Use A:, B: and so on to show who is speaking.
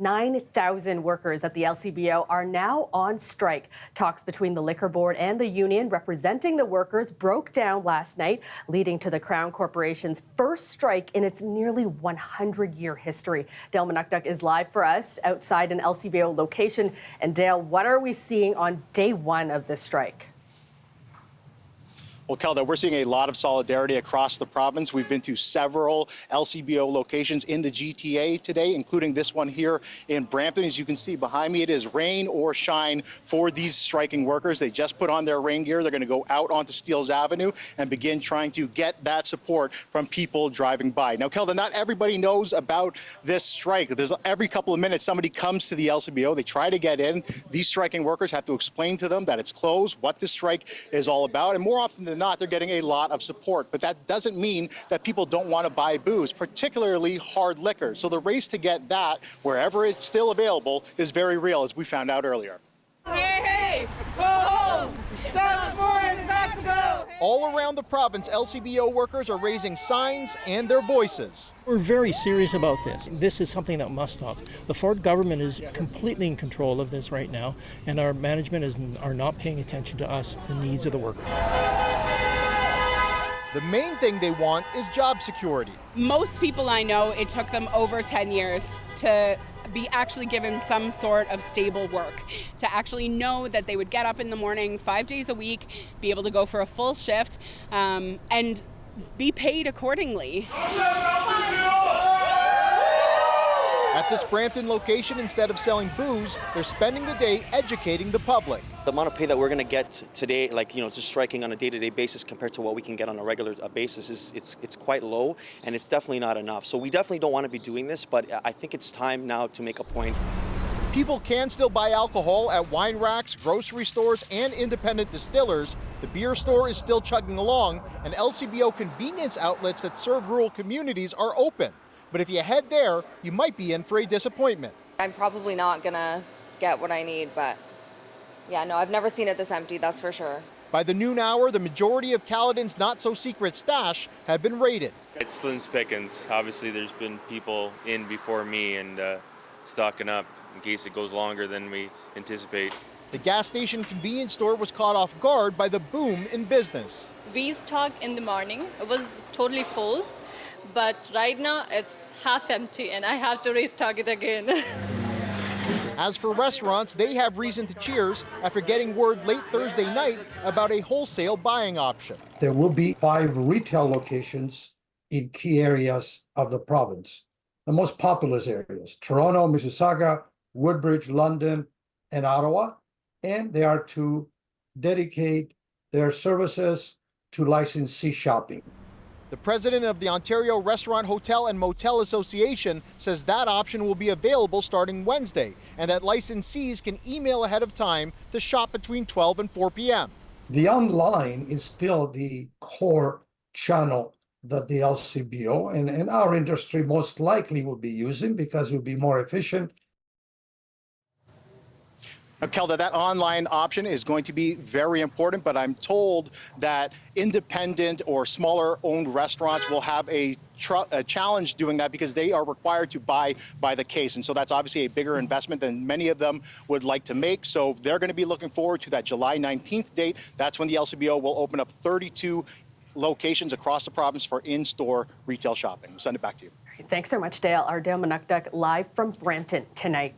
A: 9,000 workers at the LCBO are now on strike. Talks between the Liquor Board and the union representing the workers broke down last night, leading to the Crown Corporation's first strike in its nearly 100-year history. Dale Manucdoc is live for us outside an LCBO location. And Dale, what are we seeing on day one of this strike?
B: Well, Kelda, we're seeing a lot of solidarity across the province. We've been to several LCBO locations in the GTA today, including this one here in Brampton. As you can see behind me, it is rain or shine for these striking workers. They just put on their rain gear. They're going to go out onto Steeles Avenue and begin trying to get that support from people driving by. Now, Kelda, not everybody knows about this strike. There's every couple of minutes somebody comes to the LCBO. They try to get in. These striking workers have to explain to them that it's closed, what this strike is all about, and more often than not, they're getting a lot of support. But that doesn't mean that people don't want to buy booze, particularly hard liquor. So the race to get that, wherever it's still available, is very real, as we found out earlier.
C: Hey, hey, go home! Stop before it's to go!
B: All around the province, LCBO workers are raising signs and their voices.
D: We're very serious about this. This is something that must stop. The Ford government is completely in control of this right now, and our management are not paying attention to us, the needs of the workers.
B: The main thing they want is job security.
E: Most people I know, it took them over 10 years to be actually given some sort of stable work, to actually know that they would get up in the morning 5 days a week, be able to go for a full shift, and be paid accordingly.
B: At this Brampton location, instead of selling booze, they're spending the day educating the public.
F: The amount of pay that we're going to get today, just striking on a day-to-day basis compared to what we can get on a regular basis, it's quite low, and it's definitely not enough. So we definitely don't want to be doing this, but I think it's time now to make a point.
B: People can still buy alcohol at wine racks, grocery stores, and independent distillers. The beer store is still chugging along, and LCBO convenience outlets that serve rural communities are open. But if you head there, you might be in for a disappointment.
G: I'm probably not gonna get what I need, but yeah, no, I've never seen it this empty, that's for sure.
B: By the noon hour, the majority of Caledon's not-so-secret stash have been raided.
H: It's slim pickings. Obviously, there's been people in before me and stocking up in case it goes longer than we anticipate.
B: The gas station convenience store was caught off guard by the boom in business.
I: We stocked in the morning. It was totally full. But right now it's half empty and I have to restock it again.
B: As for restaurants, they have reason to cheers after getting word late Thursday night about a wholesale buying option.
J: There will be 5 retail locations in key areas of the province. The most populous areas: Toronto, Mississauga, Woodbridge, London, and Ottawa. And they are to dedicate their services to licensee shopping.
B: The president of the Ontario Restaurant, Hotel and Motel Association says that option will be available starting Wednesday, and that licensees can email ahead of time to shop between 12 and 4 p.m.
J: The online is still the core channel that the LCBO and our industry most likely will be using because it will be more efficient.
B: Now, Kelda, that online option is going to be very important, but I'm told that independent or smaller-owned restaurants will have a challenge doing that because they are required to buy by the case. And so that's obviously a bigger investment than many of them would like to make. So they're going to be looking forward to that July 19th date. That's when the LCBO will open up 32 locations across the province for in-store retail shopping. We'll send it back to you.
A: Thanks so much, Dale. Our Dale Manucdoc live from Brampton tonight.